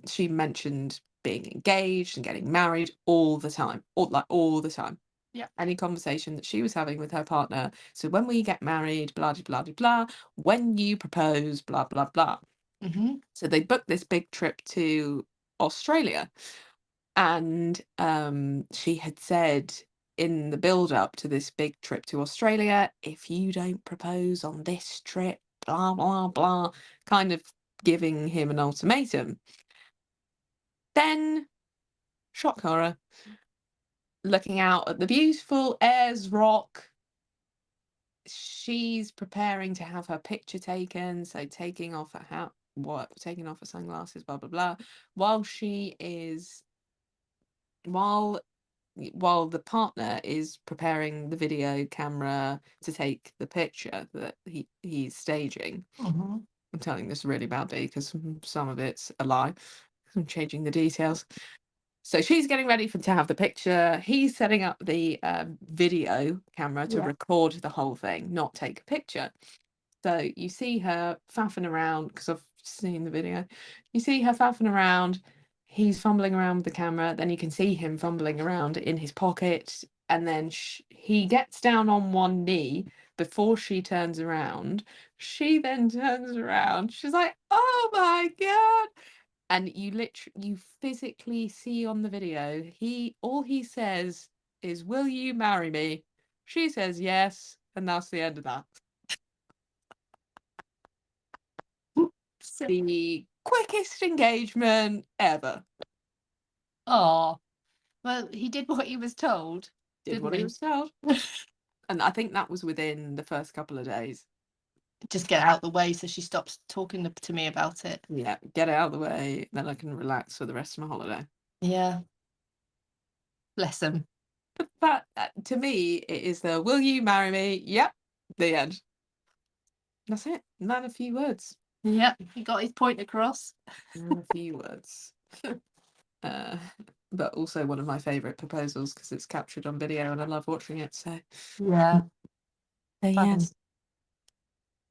She mentioned being engaged and getting married all the time, all the time. Yeah. Any conversation that she was having with her partner. So when we get married, blah blah blah blah. When you propose, blah blah blah. Mm-hmm. So they booked this big trip to Australia, and she had said in the build up to this big trip to Australia, if you don't propose on this trip, blah blah blah, kind of giving him an ultimatum. Then, shock horror, looking out at the beautiful Ayers Rock, she's preparing to have her picture taken, so taking off her hat, taking off her sunglasses, blah blah blah, while she is while the partner is preparing the video camera to take the picture that he's staging. Mm-hmm. I'm telling this really badly because some of it's a lie. I'm changing the details. So she's getting ready to have the picture. He's setting up the video camera to record the whole thing, not take a picture. So you see her faffing around, because I've seen the video. You see her faffing around. he's fumbling around with the camera, then you can see him fumbling around in his pocket, and then he gets down on one knee before she turns around. She then turns around. She's like, "Oh my God." And you physically see on the video, all he says is, "Will you marry me?" She says yes, and that's the end of that. So, The quickest engagement ever. oh, well, he did what he was told, Did didn't what he he? was told. And I think that was within the first couple of days. Just get out the way so she stops talking to me about it. Yeah, get it out of the way, then I can relax for the rest of my holiday. Yeah. Bless him. But that, to me, it is the "Will you marry me?" Yep, the end. That's it. Not a few words. Yeah, he got his point across. Not a few words. Uh, but also one of my favourite proposals because it's captured on video and I love watching it. So Yeah. yes,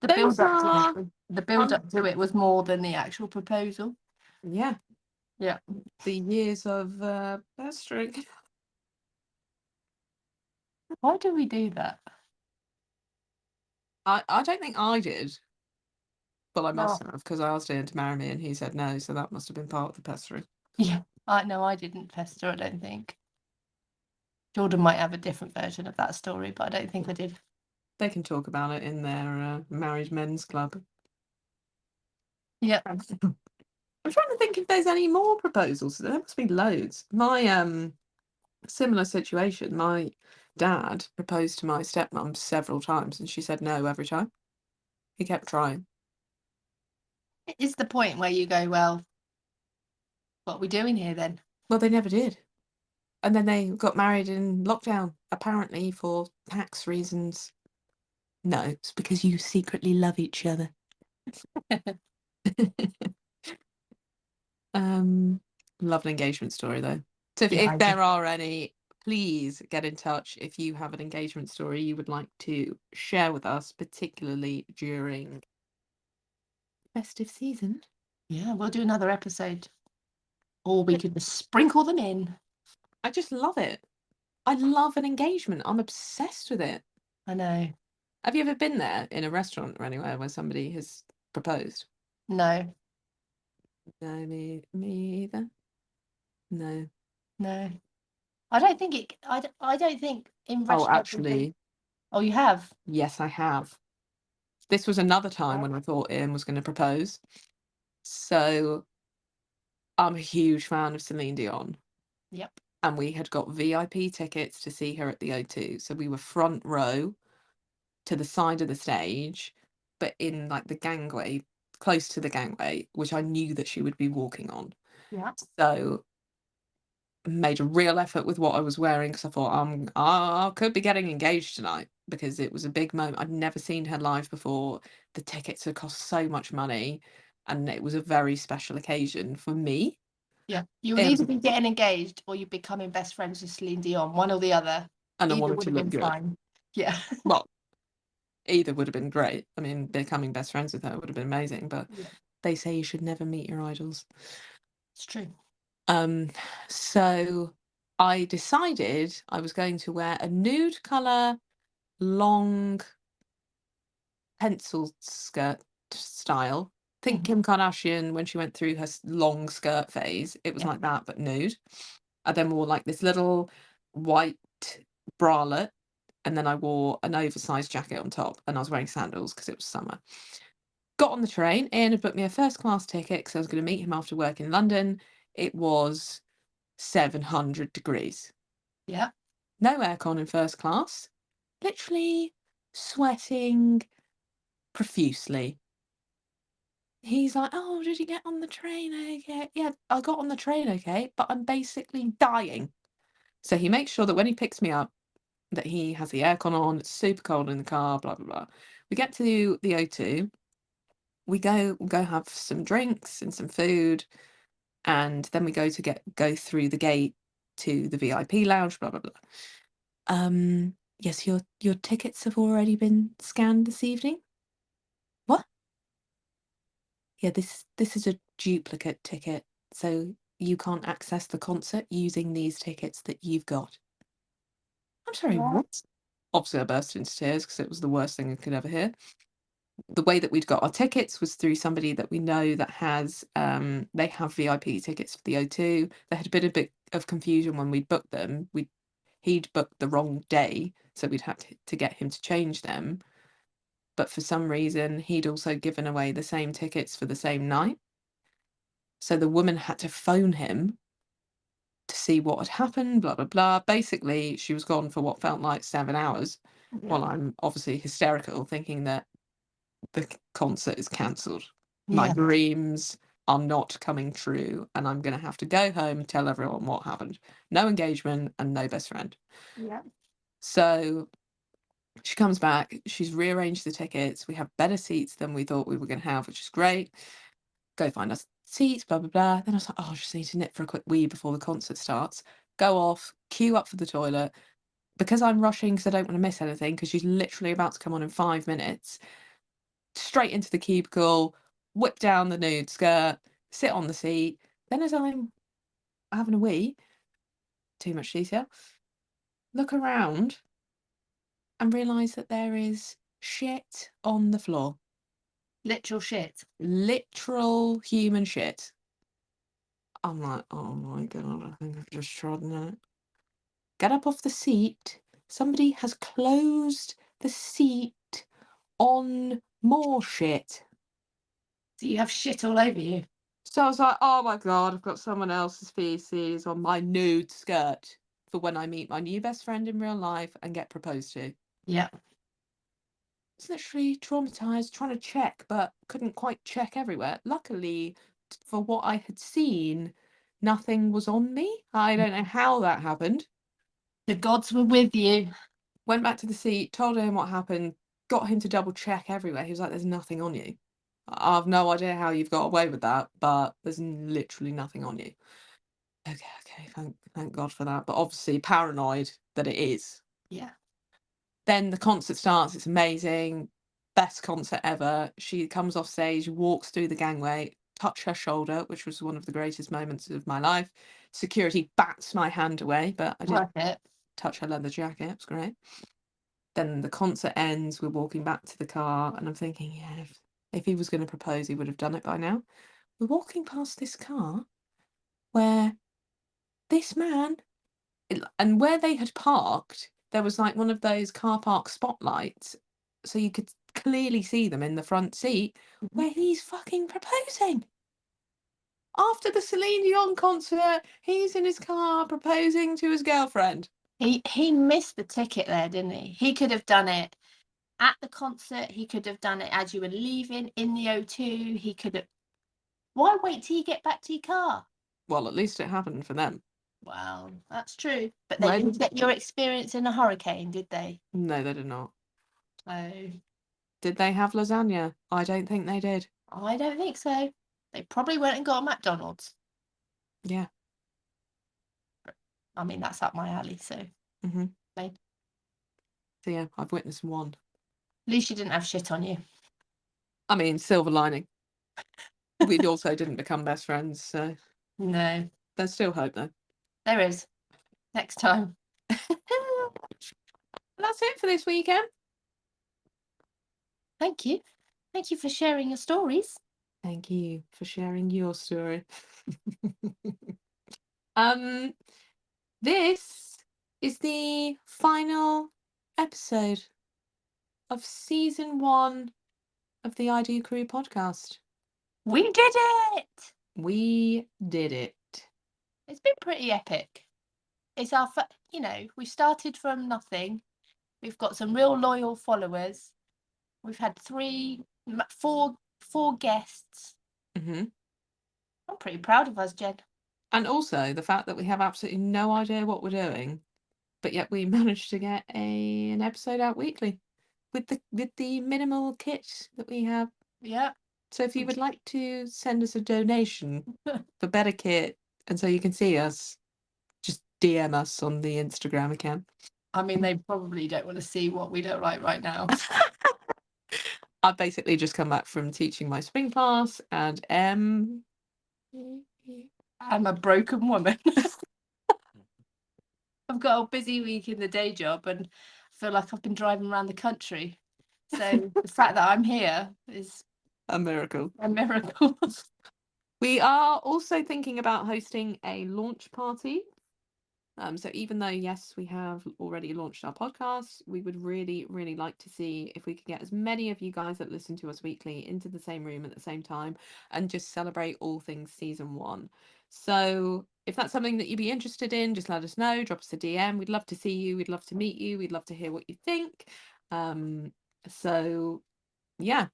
The those build up to are it, the build up to it was more than the actual proposal. yeah Yeah. the years of pestering. Why do we do that? I don't think I did, but I No. must have because I asked Ian to marry me and he said no, so that must have been part of the pestering. Yeah. I didn't pester, I don't think. Jordan might have a different version of that story, but I don't think I did. They can talk about it in their married men's club. Yeah. I'm trying to think if there's any more proposals. There must be loads. My similar situation. My dad proposed to my stepmom several times, and she said no every time. He kept trying. It is the point where you go, well, what are we doing here then? Well, they never did. And then they got married in lockdown, apparently for tax reasons. No, it's because you secretly love each other. Love an engagement story though. So Yeah, if there are any, please get in touch if you have an engagement story you would like to share with us, particularly during festive season. yeah, we'll do another episode. Or we could just sprinkle them in. I just love it. I love an engagement. I'm obsessed with it. I know. Have you ever been there in a restaurant or anywhere where somebody has proposed? No, No, me either. No. no. I don't think it. I don't think in Oh, restaurants. actually, Oh, you have. yes, I have. This was another time Right. when I thought Ian was going to propose. So I'm a huge fan of Celine Dion, Yep. and we had got VIP tickets to see her at the O2. So we were front row to the side of the stage, but in like the gangway, close to the gangway, which I knew that she would be walking on. Yeah. So made a real effort with what I was wearing because I thought I could be getting engaged tonight because it was a big moment. I'd never seen her live before. The tickets had cost so much money, and it was a very special occasion for me. Yeah. You would It was, either be getting engaged or you're becoming best friends with Celine Dion. One or the other. and I Either wanted would to have look been good. fine. Yeah. Well, either would have been great. I mean, becoming best friends with her would have been amazing. But Yeah. they say you should never meet your idols. It's true. So I decided I was going to wear a nude colour long pencil skirt style. Think Kim Kardashian when she went through her long skirt phase. It was Yeah. like that, but nude. I then wore like this little white bralette, and then I wore an oversized jacket on top, and I was wearing sandals because it was summer. Got on the train. Ian had booked me a first class ticket because I was going to meet him after work in London. It was 700 degrees. Yeah. No aircon in first class. Literally sweating profusely. He's like, "Oh, did you get on the train okay?" Yeah, I got on the train okay, but I'm basically dying. So he makes sure that when he picks me up, that he has the aircon on, it's super cold in the car, blah blah blah. We get to the O2, we go have some drinks and some food, and then we go through the gate to the VIP lounge, blah blah blah. Yes, your tickets have already been scanned this evening. What? Yeah, this is a duplicate ticket, so you can't access the concert using these tickets that you've got. I'm sorry, What? what? Obviously, I burst into tears because it was the worst thing I could ever hear. The way that we'd got our tickets was through somebody that we know that has, they have VIP tickets for the O2. There had been a bit of confusion when we booked them. He'd booked the wrong day, so we'd had to get him to change them. But for some reason, he'd also given away the same tickets for the same night. So the woman had to phone him to see what had happened, blah, blah, blah. Basically, she was gone for what felt like 7 hours Yeah. while I'm obviously hysterical, thinking that the concert is cancelled. My Yeah. dreams are not coming true, and I'm going to have to go home and tell everyone what happened. No engagement and no best friend. Yeah. So she comes back, she's rearranged the tickets. We have better seats than we thought we were going to have, which is great. Go find us seats, blah, blah, blah. Then I was like, oh, I just need to nip for a quick wee before the concert starts. Go off, queue up for the toilet. Because I'm rushing because I don't want to miss anything, because she's literally about to come on in 5 minutes. Straight into the cubicle, whip down the nude skirt, sit on the seat. Then as I'm having a wee, too much detail, look around and realise that there is shit on the floor. Literal shit. Literal human shit. I'm like, oh my God, I think I've just trodden it. Get up off the seat. Somebody has closed the seat on more shit. So you have shit all over you. So I was like, oh my God, I've got someone else's feces on my nude skirt for when I meet my new best friend in real life and get proposed to. Yeah. It's literally traumatized, trying to check, but couldn't quite check everywhere. Luckily, for what I had seen, nothing was on me. I don't know how that happened. The gods were with you. Went back to the seat, told him what happened, got him to double check everywhere. He was like, there's nothing on you. I've no idea how you've got away with that, but there's literally nothing on you. Okay, thank God for that. But obviously paranoid that it is. Yeah. Then the concert starts, it's amazing. Best concert ever. She comes off stage, walks through the gangway, touch her shoulder, which was one of the greatest moments of my life. Security bats my hand away, but I did Worth it. touch her leather jacket. It was great. Then the concert ends, we're walking back to the car, and I'm thinking, yeah, if he was going to propose, he would have done it by now. We're walking past this car where this man, and where they had parked, there was like one of those car park spotlights, so you could clearly see them in the front seat, where he's fucking proposing. After the Celine Dion concert, he's in his car proposing to his girlfriend. He missed the ticket there, didn't he? He could have done it at the concert. He could have done it as you were leaving in the O2. He could have. Why wait till you get back to your car? Well, at least it happened for them. Well, that's true. But they Where didn't did... get your experience in a hurricane, did they? No, they did not. Oh, Did they have lasagna? I don't think they did. I don't think so. They probably went and got a McDonald's. Yeah. I mean, that's up my alley, so Mm-hmm. fine. So yeah, I've witnessed one. At least you didn't have shit on you. I mean, silver lining. We also didn't become best friends, so No, there's still hope though. there is. Next time. That's it for this weekend. Thank you. Thank you for sharing your stories. Thank you for sharing your story. This is the final episode of season 1 of the I Do Crew podcast. We did it! We did it. It's been pretty epic. It's our, we started from nothing. We've got some real loyal followers. We've had four guests. Mm-hmm. I'm pretty proud of us, Jen. And also the fact that we have absolutely no idea what we're doing, but yet we managed to get an episode out weekly with the minimal kit that we have. Yeah. So if you would like to send us a donation for better kit, and so you can see us, just DM us on the Instagram account. I mean, they probably don't want to see what we look like right now. I've basically just come back from teaching my spring class, and I'm a broken woman. I've got a busy week in the day job and I feel like I've been driving around the country. So the fact that I'm here is A miracle. a miracle. We are also thinking about hosting a launch party. So even though, yes, we have already launched our podcast, we would really, really like to see if we could get as many of you guys that listen to us weekly into the same room at the same time and just celebrate all things season 1. So if that's something that you'd be interested in, just let us know, drop us a DM. We'd love to see you. We'd love to meet you. We'd love to hear what you think. So yeah,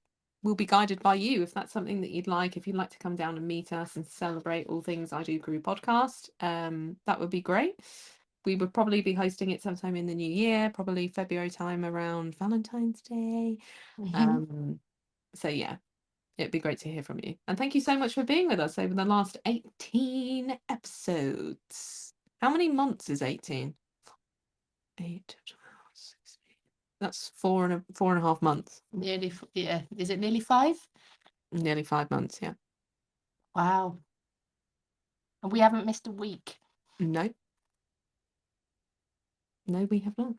we'll be guided by you if that's something that you'd like. If you'd like to come down and meet us and celebrate all things I Do Crew podcast, that would be great. We would probably be hosting it sometime in the new year, probably February time around Valentine's Day. So yeah, it'd be great to hear from you. And thank you so much for being with us over the last 18 episodes. How many months is 18? 8, 12, 16. That's 4.5 months. Nearly, yeah. Is it nearly 5? Nearly 5 months, yeah. Wow. And we haven't missed a week. No. No, we have not.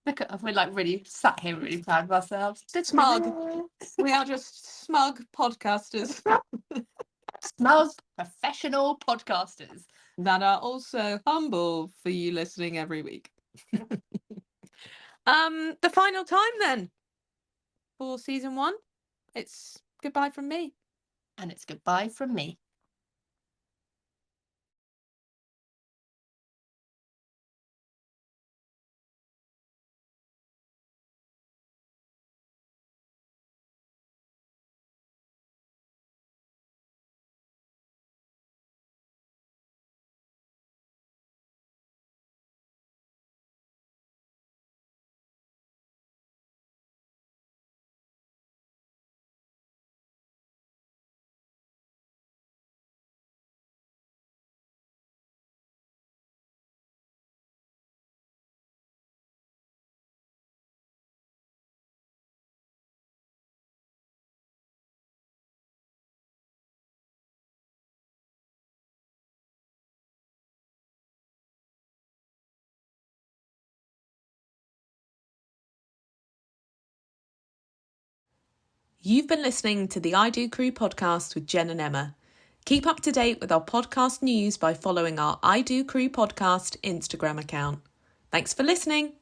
Look at us, we're like really sat here really proud of ourselves. Smug. We are just smug podcasters Smug professional podcasters. that are also humble for you listening every week. The final time then for season 1. It's goodbye from me. And it's goodbye from me. You've been listening to the I Do Crew podcast with Jen and Emma. Keep up to date with our podcast news by following our I Do Crew podcast Instagram account. Thanks for listening.